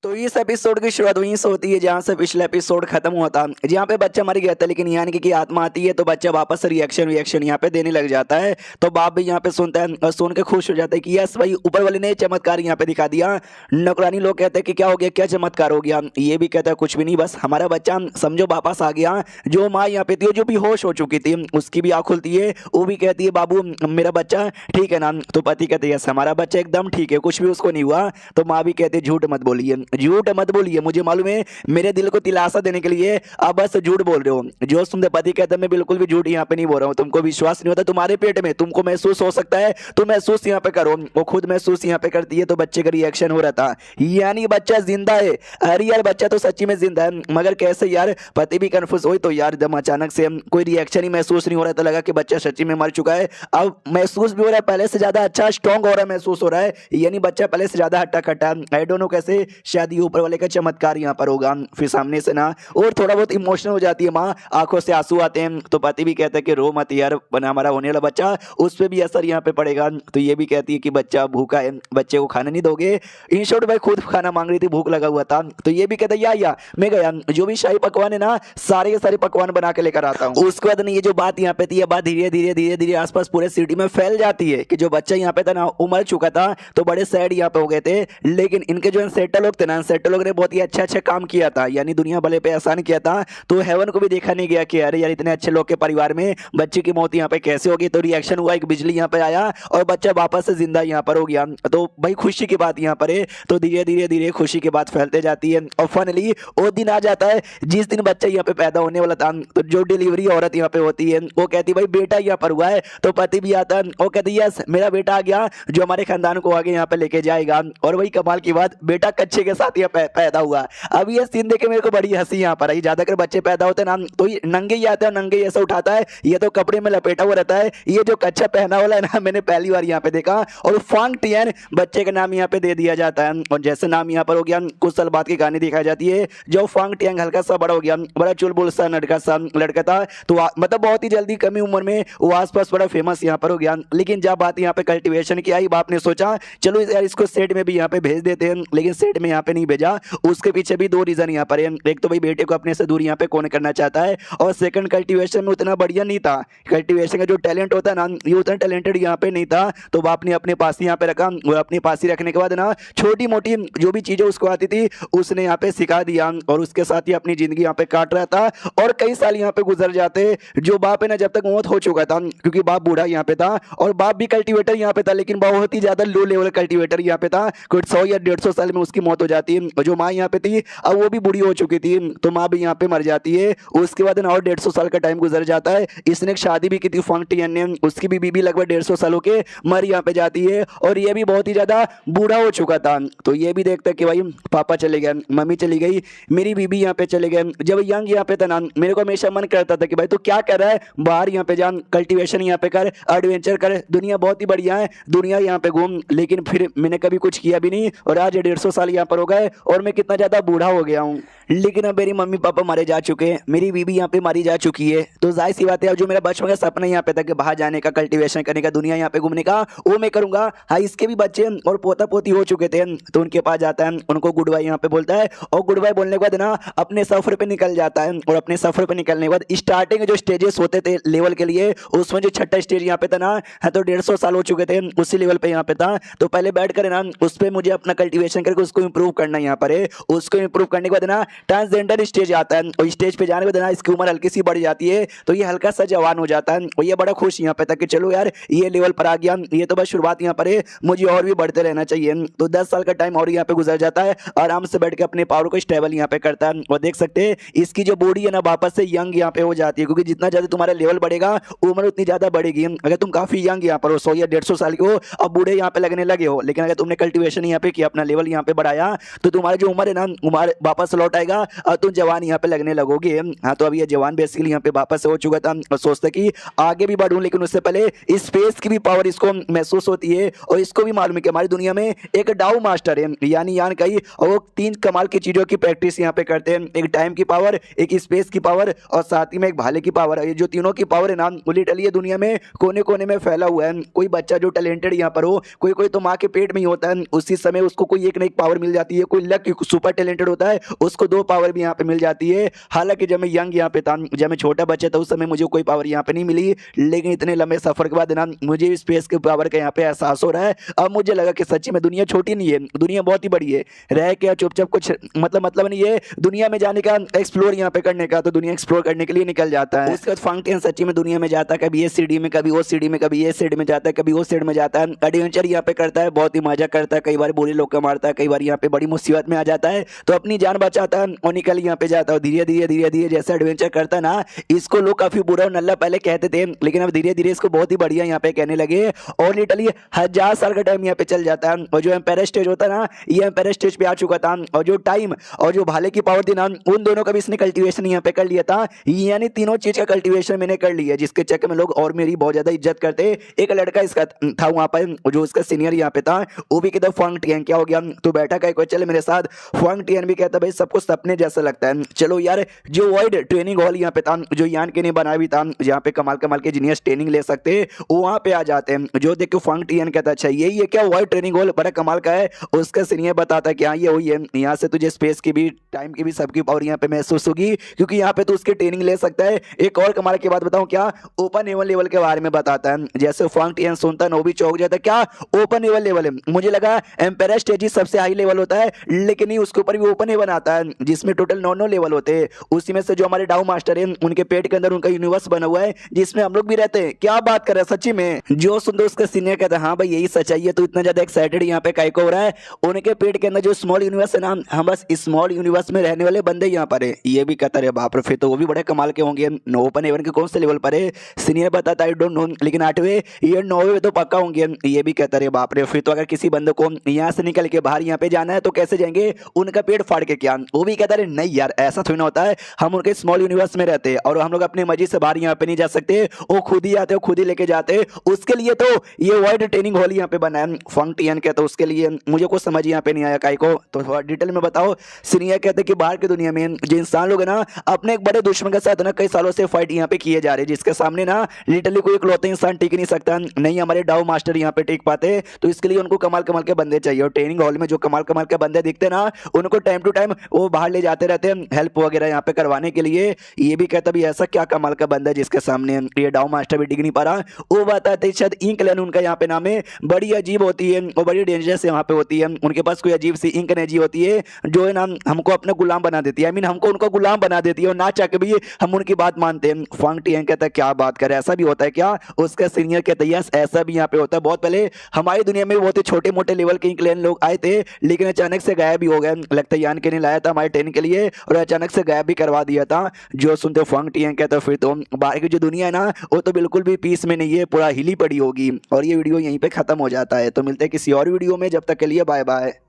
तो इस एपिसोड की शुरुआत वहीं से होती है जहां से पिछला एपिसोड खत्म हुआ था, जहां पे बच्चा मर गया था। लेकिन यानी कि आत्मा आती है तो बच्चा वापस से रिएक्शन यहाँ पे देने लग जाता है। तो बाप भी यहाँ पे सुनता है और सुन के खुश हो जाता है कि यस भाई, ऊपर वाले ने चमत्कार यहाँ पे दिखा दिया। नौकरानी लोग कहते हैं कि क्या हो गया, क्या चमत्कार हो गया। ये भी कहता है कुछ भी नहीं, बस हमारा बच्चा समझो वापस आ गया। जो माँ यहाँ पे थी, जो बेहोश हो चुकी थी, उसकी भी आँख खुलती है। वो भी कहती है बाबू मेरा बच्चा ठीक है ना। तो पति कहते हैं यस हमारा बच्चा एकदम ठीक है, कुछ भी उसको नहीं हुआ। तो माँ भी कहती है झूठ मत बोलिए, झूठ मत बोलिए, मुझे मालूम है मेरे दिल को दिलासा देने के लिए आप बस झूठ बोल रहे हो। जो सुनते पति कहते हैं मैं बिल्कुल भी झूठ यहाँ पे नहीं बोल रहा हूँ, तुमको विश्वास नहीं होता, तुम्हारे पेट में तुमको महसूस हो सकता है, तुम महसूस यहाँ पे करो। वो खुद महसूस यहाँ पे करती है तो बच्चे का रिएक्शन हो रहा था, यानी बच्चा जिंदा है। अरे यार बच्चा तो सच्ची में जिंदा है, मगर कैसे यार। पति भी कंफ्यूज हुई। तो यार एकदम अचानक से कोई रिएक्शन ही महसूस नहीं हो रहा था, लगा कि बच्चा सच्ची में मर चुका है। अब महसूस भी हो रहा है, पहले से ज्यादा अच्छा स्ट्रॉन्ग हो रहा है, महसूस हो रहा है, यानी बच्चा पहले से ज्यादा हट्टा कट्टा। आई डोंट नो कैसे, शायद ये ऊपर वाले का चमत्कार यहाँ पर होगा। फिर सामने से ना और थोड़ा बहुत इमोशनल हो जाती है माँ, आंखों से आंसू आते हैं। तो पति भी कहता है कि रो मत यार, बना हमारा होने वाला बच्चा उस पर भी असर यहाँ पे पड़ेगा। तो ये भी कहती है कि बच्चा भूखा है, बच्चे को खाना नहीं दोगे। इन शॉर्ट भाई खुद खाना मांग रही थी, भूख लगा हुआ था। तो ये भी कहता है या मैं गया, जो भी शाही पकवान है ना सारे के सारे पकवान बना के लेकर आता हूँ। उसके बाद ये जो बात यहाँ पे थी, ये बात धीरे धीरे धीरे धीरे आसपास पूरे सिटी में फैल जाती है कि जो बच्चा यहाँ पे था ना वो मर चुका था। तो बड़े सैड यहाँ पे हो गए थे। लेकिन इनके जो सेटल लोग थे ना, सेटल लोग ने बहुत ही अच्छा काम किया था, यानी दुनिया भले पे एहसान किया था। तो हेवन को भी देखा नहीं गया कि अरे यार इतने अच्छे लोग के परिवार में बच्चे की मौत यहाँ पे कैसे होगी। तो रिएक्शन हुआ, एक बिजली यहाँ पे आया और बच्चा वापस से जिंदा यहाँ पर हो गया। तो भाई खुशी की बात यहाँ पर है। तो धीरे धीरे धीरे खुशी की बात फैलते जाती है और फाइनली वो दिन आ जाता है जिस दिन बच्चा यहाँ पे पैदा होने वाला था। तो जो डिलीवरी औरत यहाँ पे होती है वो कहती भाई बेटा यहाँ पर हुआ है। तो पति भी आता है, वो कहती यस मेरा बेटा आ गया जो हमारे खानदान को आगे यहाँ पे लेके जाएगा। और वही कमाल की बात, बेटा कच्चे के साथ यहाँ पैदा हुआ। अब ये सीन देखे मेरे को बड़ी हंसी यहाँ पर आई। ज्यादातर बच्चे पैदा होते ना तो नंगे ही आते हैं, नंगे ऐसा उठाता है, ये तो कपड़े में लपेटा हुआ रहता है। ये जो कच्चा पहना वाला है ना, मैंने पहली बार यहाँ पे देखा। और फांग टियन बच्चे का नाम यहाँ पे दे दिया जाता है। और जैसे नाम यहाँ पर हो गया, कुछ साल बाद की कहानी दिखाई जाती है। जो फांग टियंग हल्का सा बड़ा हो गया, बड़ा चुलबुल सा लड़का था। तो मतलब बहुत ही जल्दी कमी उम्र में वो आसपास बड़ा फेमस यहाँ पर हो गया। लेकिन जब बात यहाँ पे कल्टीवेशन की आई, बाप ने सोचा चलो यार इसको सेट में भी यहाँ पे भेज देते हैं। लेकिन सेट में यहाँ पे नहीं भेजा। उसके पीछे भी दो रीजन यहाँ पर है। एक तो भाई बेटे को अपने से दूर यहाँ पे कौन करना चाहता है, और सेकंड कल्टीवेशन में उतना बढ़िया नहीं था। कल्टीवेशन का जो टैलेंट होता है ना, ये उतना टैलेंटेड यहाँ पे नहीं था। तो बाप ने अपने पास यहाँ पे रखा, और अपने पास ही रखने के बाद ना छोटी मोटी जो भी चीजें उसको आती थी उसने यहाँ पे सिखा दिया। और उसके साथ ही अपनी जिंदगी यहाँ पे काट रहा था। और कई साल यहाँ पे गुजर जाते, जो बाप है ना जब तक मौत हो चुका था, क्योंकि बाप बूढ़ा यहाँ पे था और बाप भी कल्टीवेटर यहाँ पे था, लेकिन बहुत ही ज्यादा लो लेवल कल्टीवेटर यहाँ पे था। कुछ 100 या 150 साल में उसकी मौत हो जाती है। और जो माँ यहाँ पे थी अब वो भी बूढ़ी हो चुकी थी, तो माँ भी यहाँ पे मर जाती है। उसके बाद ना और 150 साल का टाइम गुजर जाता है। इसने एक शादी भी की थी फांग टियन ने, उसकी भी बीबी लगभग 150 सालों के मर यहाँ पे जाती है। और ये भी बहुत ही ज्यादा बूढ़ा हो चुका था। तो ये भी देखता है कि भाई पापा चले गए, मम्मी चली गई, मेरी बीबी यहाँ पे चले गए। जब यंग यहाँ पे था ना, मेरे को हमेशा मन करता था कि भाई तू क्या कर रहा है, बाहर यहाँ पे जा, कल्टीवेशन यहाँ पे कर, एडवेंचर कर, दुनिया बहुत ही बढ़िया है, दुनिया यहाँ पे घूम। लेकिन फिर मैंने कभी कुछ किया भी नहीं, और आज 150 साल यहाँ पर हो गए और मैं कितना ज्यादा बूढ़ा हो गया हूँ। लेकिन अब मेरी मम्मी पापा मारे जा चुके हैं, मेरी बीबी यहाँ पे मारी जा चुकी है। तो जाहिर सी बात है अब जो मेरा बचपन का सपना यहाँ पे था कि बाहर जाने का, कल्टीवेशन करने का, दुनिया यहाँ पे घूमने का, वो मैं करूंगा। हाँ इसके भी बच्चे और पोता पोती हो चुके थे, तो उनके पास जाता है, उनको गुड बाय यहाँ पे बोलता है। और गुड बाय बोलने के बाद ना अपने सफर पे निकल जाता है। और अपने सफर पे निकलने के बाद स्टार्टिंग जो स्टेजेस होते थे लेवल के लिए, उसमें जो छठा स्टेज यहाँ पे था ना, हाँ तो 150 साल हो चुके थे, उसी लेवल पे यहाँ पे था। तो पहले बैठ कर ना उस पर मुझे अपना कल्टीवेशन करके उसको इंप्रूव करना यहाँ पर है। उसको इंप्रूव करने के बाद ना ट्रांसजेंडर स्टेज आता है, और स्टेज पे जाने के बाद ना इसकी उम्र हल्की सी बढ़ जाती है, तो ये हल्का सा जवान हो जाता है। और ये बड़ा खुश यहाँ पे था कि चलो यार ये लेवल पर आ गया, ये तो बस शुरुआत यहाँ पर है, मुझे और भी बढ़ते रहना चाहिए। तो 10 साल का टाइम और यहाँ पे गुजर जाता है, आराम से बैठ के अपने पावर को स्टेबल यहाँ पे करता है। और देख सकते हैं इसकी जो बॉडी है ना वापस से यंग यहाँ पे हो जाती है, क्योंकि जितना ज्यादा तुम्हारा लेवल बढ़ेगा उम्र उतनी ज्यादा बढ़ेगी। अगर तुम काफी यंग यहाँ पर हो, 100 या 150 साल के हो, अब बूढ़े यहाँ पे लगने लगे हो, लेकिन अगर तुमने कल्टीवेशन यहाँ पे किया, अपना लेवल यहाँ पे बढ़ाया, तो तुम्हारी जो उम्र है ना उम्र वापस लौट आएगी जाएगा और तुम जवान यहाँ पे लगने लगोगे। हाँ, तो अब ये जवान बेसिकली यहाँ पे वापस हो चुका था और सोचता कि आगे भी बढ़ूं, लेकिन उससे पहले स्पेस की भी पावर इसको महसूस होती है और इसको भी मालूम है कि हमारी दुनिया में एक डाउ मास्टर है यानी यान कई, और वो 3 कमाल की चीजों की प्रैक्टिस यहाँ पे करते हैं। एक टाइम की पावर, एक स्पेस की पावर और साथ ही में एक भाले की पावर। ये जो तीनों की पावर है ना, वो लिटरली दुनिया में कोने कोने में फैला हुआ है। कोई बच्चा जो टैलेंटेड यहाँ पर हो, कोई कोई तो माँ के पेट में ही होता है, उसी समय उसको कोई एक न एक पावर मिल जाती है। कोई लक सुपर टैलेंटेड होता है, उसको 2 पावर भी यहाँ पे मिल जाती है। हालांकि जब मैं यंग यहाँ पे था, जब मैं छोटा बच्चा था, उस समय मुझे कोई पावर यहाँ पे नहीं मिली, लेकिन इतने लंबे सफर के बाद ना मुझे स्पेस के पावर का यहाँ पे एहसास हो रहा है। अब मुझे लगा कि सच्ची में दुनिया छोटी नहीं है, दुनिया बहुत ही बड़ी है। रह के चुपचाप कुछ मतलब नहीं है दुनिया में जाने का, एक्सप्लोर यहाँ पे करने का, तो दुनिया एक्सप्लोर करने के लिए निकल जाता है। उसके बाद फंक्शन सच्ची में दुनिया में जाता है, कभी ये सीडी में, कभी वो सीडी में, कभी ये सीडी में जाता है, कभी वो सीडी में जाता है। एडवेंचर यहाँ पे करता है, बहुत ही मजा करता है। कई बार बुरे लोग का मारता है, कई बार यहाँ पे बड़ी मुसीबत में आ जाता है, तो अपनी जान बचाता है और निकल यहाँ पे जाता है। धीरे धीरे धीरे धीरे जैसे एडवेंचर करता है ना, इसको लोग काफी बुरा और नल्ला पहले कहते थे, लेकिन अब धीरे धीरे इसको बहुत ही बढ़िया यहाँ पे कहने लगे और लिटरली 1000 साल का टाइम यहाँ पे चल जाता है। और जो एम्पायर स्टेज होता है ना, ये एम्पायर स्टेज पे आ चुका था और जो टाइम और जो भाले की पावर थी ना, उन दोनों का भी इसने कल्टीवेशन यहाँ पे कर लिया था। यानी तीनों चीज का कल्टीवेशन मैंने कर लिया, जिसके चक्कर में लोग और मेरी बहुत ज्यादा इज्जत करते। एक लड़का इसका था वहां पर, जो उसका सीनियर यहाँ पे था, वो भी कहता फंग टियन क्या हो गया, तू बैठा का चल मेरे साथ। फंग टियन भी कहता भाई सबको सपने जैसा लगता है, चलो यार। जो वाइड ट्रेनिंग हॉल यहाँ पे था, जो यान के ने बनाया भी था, जहाँ पे कमाल कमाल के जीनियस ट्रेनिंग ले सकते, वहां पे आ जाते हैं। जो देख के फंग टियन कहता अच्छा यही है क्या वाइड ट्रेनिंग हॉल, बड़ा कमाल का है। उसका सीनियर बताता है कि हाँ ये वही है, यहाँ से तुझे स्पेस की भी, टाइम की भी, सबकी पावर यहाँ पे महसूस होगी, क्योंकि यहाँ पे तू उसकी ट्रेनिंग ले सकता है। एक और कमाल की बात बताऊं क्या, ओपन एवन लेवल के बारे में बताता है। जैसे फंग टियन सुनता है, वो भी चौंक जाता है, क्या ओपन एवन लेवल है। मुझे लगा एम्पायर स्टेज सबसे हाई लेवल होता है, लेकिन नहीं, उसके ऊपर भी ओपन एवन आता है, जिसमें टोटल 9 लेवल होते हैं। उसी में से जो हमारे डाउ मास्टर है, उनके पेट के अंदर उनका यूनिवर्स बना हुआ है, जिसमें हम लोग भी रहते हैं। क्या बात कर रहे हैं सच्ची में। जो सुन दो उसका सीनियर कहता है हाँ भाई यही सच्चाई है, तो इतना ज्यादा एक्साइटेड यहाँ पे काहे को हो रहा है। उनके पेट के अंदर जो स्मॉल यूनिवर्स है ना, हम बस स्मॉल यूनिवर्स में रहने वाले बंदे यहाँ पर है। ये भी कहता है बाप रे, फिर तो वो भी बड़े कमाल के होंगे। ओपन एवन के कौन से लेवल पर है, सीनियर बताता है आई डोंट नो, लेकिन 8वें या 9वें में तो पक्का होंगे। ये भी कहता है बाप रे, फिर तो अगर किसी बंदे को यहाँ से निकल के बाहर यहाँ पे जाना है तो कैसे जाएंगे, उनका पेट फाड़ के क्या। वो भी कहता है नहीं यार ऐसा थोड़ी ना होता है, हम उनके स्मॉल यूनिवर्स में रहते हैं और हम लोग अपने मर्जी से बाहर यहाँ पे नहीं जा सकते, वो खुद ही आते हो, खुद ही लेके जाते। उसके लिए तो ये वाइड ट्रेनिंग हॉल यहाँ पे बना है। फंग टियन कहते उसके लिए मुझे कुछ समझ यहाँ पे नहीं आया काई को, तो थोड़ा डिटेल में बताओ। सीनियर कहते कि बाहर की दुनिया में जो इंसान लोग है ना, अपने एक बड़े दुश्मन के साथ ना कई सालों से फाइट यहाँ पे किए जा रहे हैं, जिसके सामने ना लिटरली कोई इकलौते इंसान टिक नहीं सकता, नहीं हमारे डाउ मास्टर यहाँ पे टिक पाते। तो इसके लिए उनको कमाल कमाल के बंदे चाहिए, और ट्रेनिंग हॉल में जो कमाल कमाल के बंदे दिखते ना, उनको टाइम टू टाइम वो बाहर ले जाते रहते हैं हेल्प वगैरह यहाँ पे करवाने के लिए। ये भी कहता भी ऐसा क्या कमाल का बंदा है जिसके सामने ये डाउ मास्टर भी टिक नहीं पा रहा। वो बताते शायद इंक लेन उनका यहाँ पे नाम है, बड़ी अजीब होती है और बड़ी डेंजरस यहाँ पे होती है। उनके पास कोई अजीब सी इंक एनर्जी होती है जो है ना हमको अपना गुलाम बना देती है, आई मीन हमको उनका गुलाम बना देती है, और ना चाह के भी हम उनकी बात मानते हैं। फंग टियन कहता है क्या बात करे, ऐसा भी होता है क्या। उसका सीनियर कहता है यस ऐसा भी यहाँ पे होता है। बहुत पहले हमारी दुनिया में बहुत ही छोटे मोटे लेवल के इंक लेन लोग आए थे, लेकिन अचानक से गायब भी हो गए। लगता है यान के नहीं लाया था हमारे ट्रेनिंग के लिए और अचानक से गायब भी करवा दिया था। जो सुनते फंग टियन कहता है फिर तो बाहर की जो दुनिया है ना, वो तो बिल्कुल भी पीस में नहीं है, पूरा हिली पड़ी होगी। और ये वीडियो यहीं पे खत्म हो जाता है। तो मिलते हैं किसी और वीडियो में, जब तक के लिए बाय बाय।